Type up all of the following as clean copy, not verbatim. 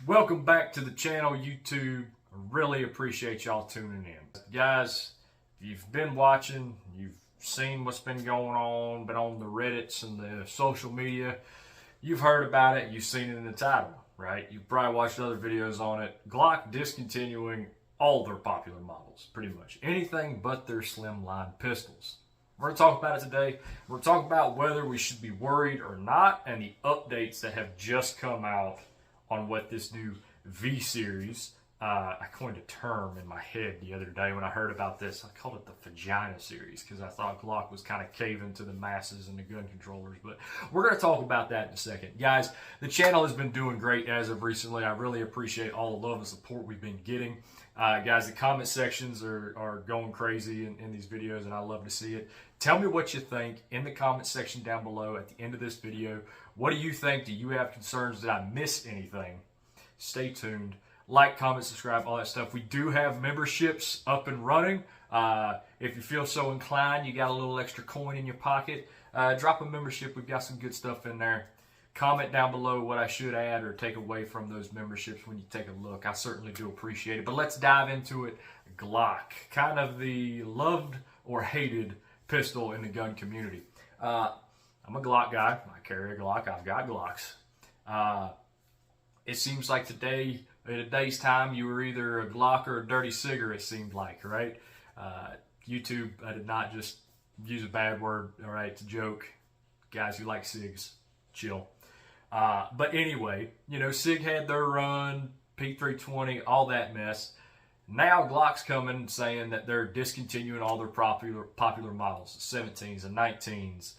Welcome back to the channel, YouTube. I really appreciate y'all tuning in. Guys, you've been watching, you've seen what's been going on, been on the Reddits and the social media. You've heard about it, you've seen it in the title, right? You've probably watched other videos on it. Glock discontinuing all their popular models, pretty much. Anything but their slimline pistols. We're going to talk about it today. We're going to talk about whether we should be worried or not and the updates that have just come out on what this new V series, I coined a term in my head the other day when I heard about this. I called it the vagina series because I thought Glock was kind of caving to the masses and the gun controllers. But we're going to talk about that in a second. Guys, the channel has been doing great as of recently. I really appreciate all the love and support we've been getting. Guys, the comment sections are going crazy in these videos, and I love to see it. Tell me what you think in the comment section down below at the end of this video. What do you think? Do you have concerns? Did I miss anything? Stay tuned. Like, comment, subscribe, all that stuff. We do have memberships up and running. If you feel so inclined, you got a little extra coin in your pocket, drop a membership. We've got some good stuff in there. Comment down below what I should add or take away from those memberships when you take a look. I certainly do appreciate it. But let's dive into it. Glock, kind of the loved or hated pistol in the gun community. I'm a Glock guy. I carry a Glock. I've got Glocks. It seems like in today's time, you were either a Glock or a dirty cigger, it seemed like, right? YouTube, I did not just use a bad word, all right, it's a joke. Guys who like SIGs, chill. But anyway, you know, SIG had their run, P320, all that mess. Now Glock's coming saying that they're discontinuing all their popular models, the 17s, the 19s,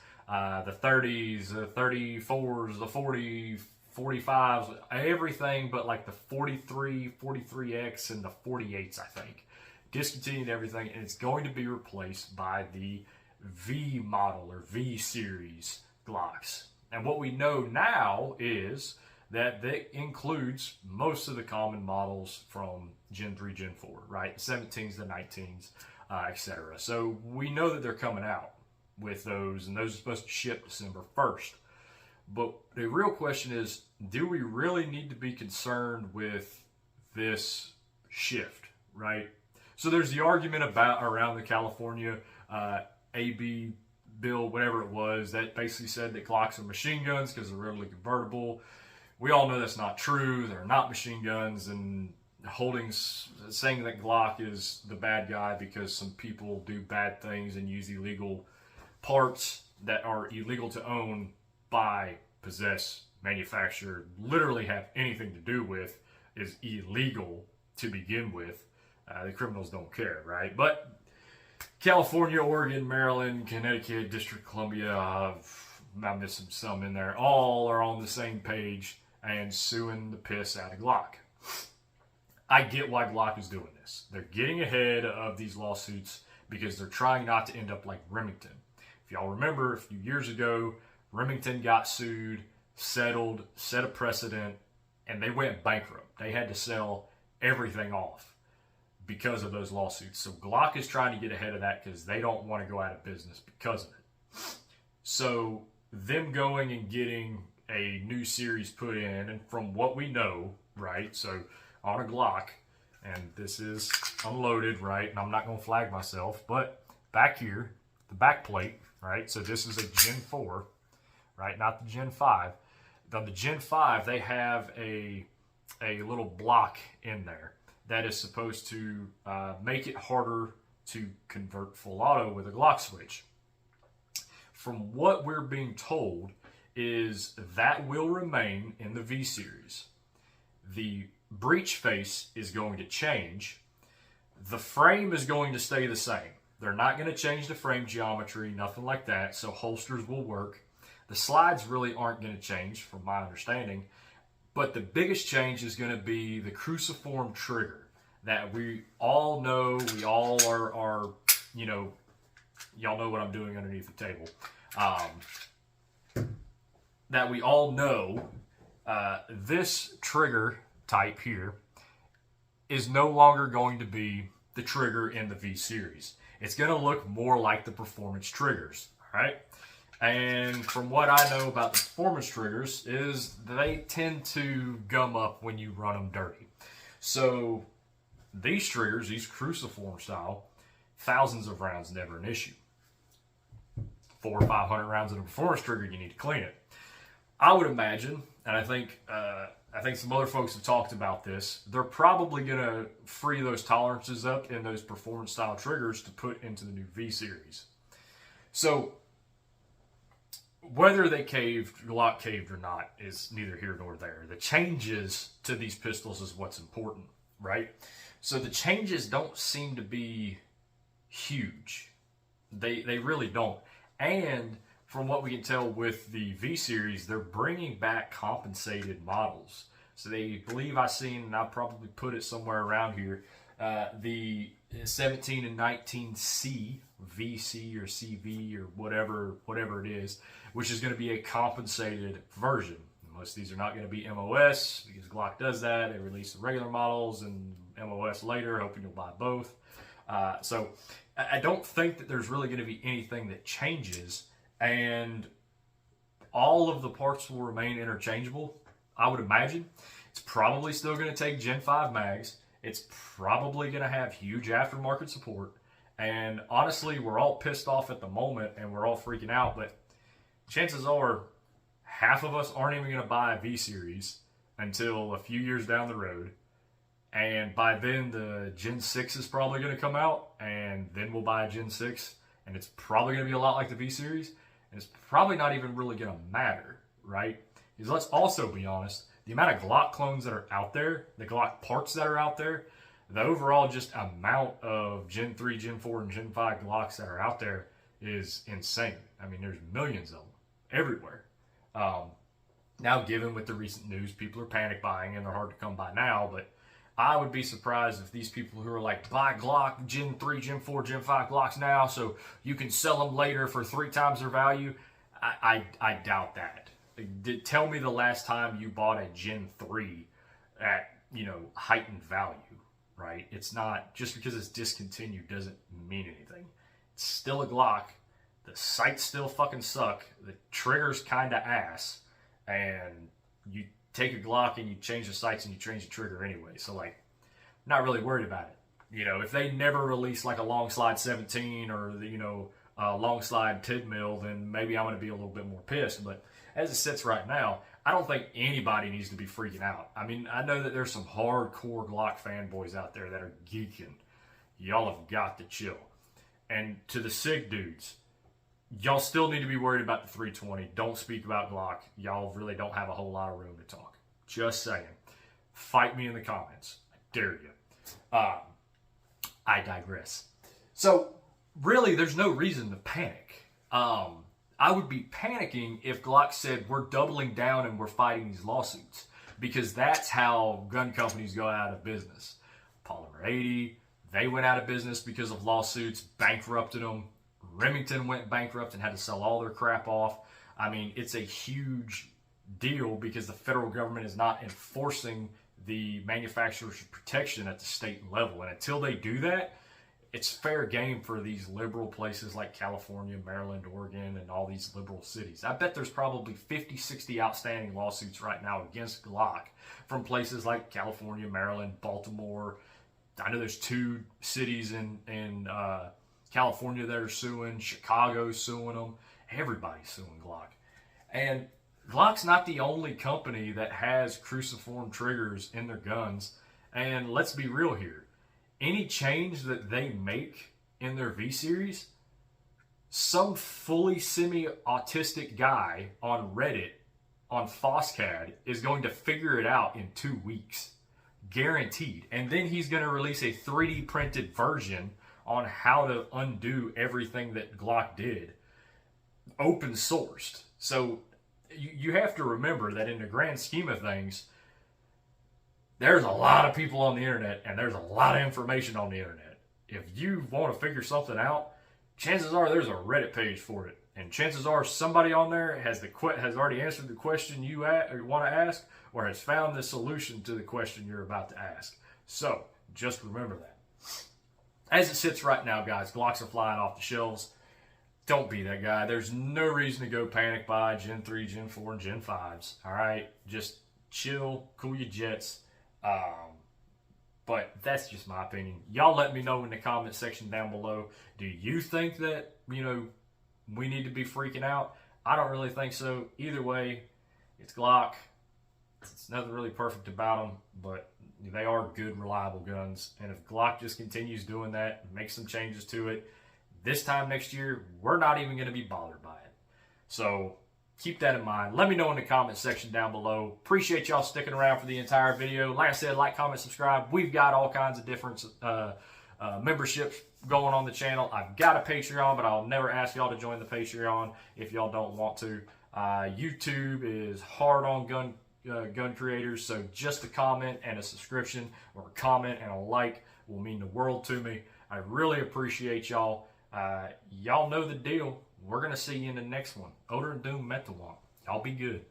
the 30s, the 34s, the 40s, 45s, everything but like the 43, 43X, and the 48s, I think. Discontinued everything, and it's going to be replaced by the V model or V series Glocks. And what we know now is that includes most of the common models from Gen 3, Gen 4, right? The 17s, the 19s, etc. So we know that they're coming out with those, and those are supposed to ship December 1st. But the real question is, do we really need to be concerned with this shift, right? So there's the argument around the California AB bill, whatever it was, that basically said that Glocks are machine guns because they're readily convertible. We all know that's not true. They're not machine guns, and saying that Glock is the bad guy because some people do bad things and use illegal parts that are illegal to own, buy, possess, manufacture, literally have anything to do with, is illegal to begin with. The criminals don't care, right? But California, Oregon, Maryland, Connecticut, District of Columbia, I'm missing some in there, all are on the same page and suing the piss out of Glock. I get why Glock is doing this. They're getting ahead of these lawsuits because they're trying not to end up like Remington. If y'all remember, a few years ago, Remington got sued, settled, set a precedent, and they went bankrupt. They had to sell everything off because of those lawsuits. So Glock is trying to get ahead of that because they don't want to go out of business because of it. So them going and getting a new series put in, and from what we know, right, so on a Glock, and this is unloaded, right, and I'm not going to flag myself, but back here, the back plate, right, so this is a Gen 4, right, not the Gen 5. On the Gen 5, they have a little block in there that is supposed to make it harder to convert full auto with a Glock switch. From what we're being told is that will remain in the V series. The breech face is going to change. The frame is going to stay the same. They're not going to change the frame geometry, nothing like that, so holsters will work. The slides really aren't going to change from my understanding, but the biggest change is going to be the cruciform trigger that we all know, we all are you know, y'all know what I'm doing underneath the table, that we all know this trigger type here is no longer going to be the trigger in the V series. It's going to look more like the performance triggers, all right? And from what I know about the performance triggers is they tend to gum up when you run them dirty. So these triggers, these cruciform style, thousands of rounds never an issue. 400 or 500 rounds in a performance trigger, you need to clean it. I would imagine, and I think some other folks have talked about this, they're probably going to free those tolerances up in those performance style triggers to put into the new V series. So whether they Glock caved or not is neither here nor there. The changes to these pistols is what's important, right? So the changes don't seem to be huge. They really don't. And from what we can tell with the V series, they're bringing back compensated models. So they believe I've seen, and I'll probably put it somewhere around here, the 17 and 19C, VC or CV or whatever it is, which is going to be a compensated version. Most of these are not going to be MOS because Glock does that. They release the regular models and MOS later, hoping you'll buy both. So I don't think that there's really going to be anything that changes, and all of the parts will remain interchangeable, I would imagine. It's probably still going to take Gen 5 mags. It's probably going to have huge aftermarket support. And honestly, we're all pissed off at the moment and we're all freaking out, but chances are half of us aren't even going to buy a V series until a few years down the road. And by then, the Gen 6 is probably going to come out, and then we'll buy a Gen 6, and it's probably going to be a lot like the V series, and it's probably not even really going to matter, right? Because let's also be honest, the amount of Glock clones that are out there, the Glock parts that are out there, the overall just amount of Gen 3, Gen 4, and Gen 5 Glocks that are out there is insane. I mean, there's millions of them everywhere. Now, given with the recent news, people are panic buying, and they're hard to come by now, but I would be surprised if these people who are like, buy Glock Gen 3, Gen 4, Gen 5 Glocks now so you can sell them later for 3 times their value. I doubt that. Tell me the last time you bought a Gen 3 at, heightened value, right? It's not, just because it's discontinued doesn't mean anything. It's still a Glock. The sights still fucking suck. The trigger's kind of ass. And you take a Glock and you change the sights and you change the trigger anyway. So, not really worried about it. If they never release like a long slide 17 or, a long slide 10 mil, then maybe I'm going to be a little bit more pissed. But as it sits right now, I don't think anybody needs to be freaking out. I mean, I know that there's some hardcore Glock fanboys out there that are geeking. Y'all have got to chill. And to the SIG dudes, y'all still need to be worried about the 320. Don't speak about Glock. Y'all really don't have a whole lot of room to talk. Just saying. Fight me in the comments. I dare you. I digress. So, really, there's no reason to panic. I would be panicking if Glock said, we're doubling down and we're fighting these lawsuits. Because that's how gun companies go out of business. Polymer 80, they went out of business because of lawsuits, bankrupted them. Remington went bankrupt and had to sell all their crap off. I mean, it's a huge deal because the federal government is not enforcing the manufacturer's protection at the state level. And until they do that, it's fair game for these liberal places like California, Maryland, Oregon, and all these liberal cities. I bet there's probably 50, 60 outstanding lawsuits right now against Glock from places like California, Maryland, Baltimore. I know there's 2 cities in California that are suing, Chicago's suing them, everybody's suing Glock. And Glock's not the only company that has cruciform triggers in their guns. And let's be real here. Any change that they make in their V series, some fully semi-autistic guy on Reddit, on FOSCAD, is going to figure it out in 2 weeks. Guaranteed. And then he's going to release a 3D printed version on how to undo everything that Glock did, open sourced. So you have to remember that in the grand scheme of things, there's a lot of people on the internet and there's a lot of information on the internet. If you want to figure something out, chances are there's a Reddit page for it. And chances are somebody on there has already answered the question you want to ask, or has found the solution to the question you're about to ask. So just remember that. As it sits right now, guys, Glocks are flying off the shelves. don't be that guy. There's no reason to go panic buy Gen 3, Gen 4, and Gen 5s. All right, just chill, cool your jets. But that's just my opinion. Y'all let me know in the comment section down below. Do you think that, you know, we need to be freaking out? I don't really think so. Either way, it's Glock. It's nothing really perfect about them, but they are good, reliable guns. And if Glock just continues doing that, make some changes to it, this time next year, we're not even going to be bothered by it. So keep that in mind. Let me know in the comment section down below. Appreciate y'all sticking around for the entire video. Like I said, like, comment, subscribe. We've got all kinds of different memberships going on the channel. I've got a Patreon, but I'll never ask y'all to join the Patreon if y'all don't want to. YouTube is hard on gun creators, so just a comment and a subscription, or a comment and a like, will mean the world to me. I really appreciate y'all. Y'all know the deal. We're going to see you in the next one. Odor and Doom Metal One. Y'all be good.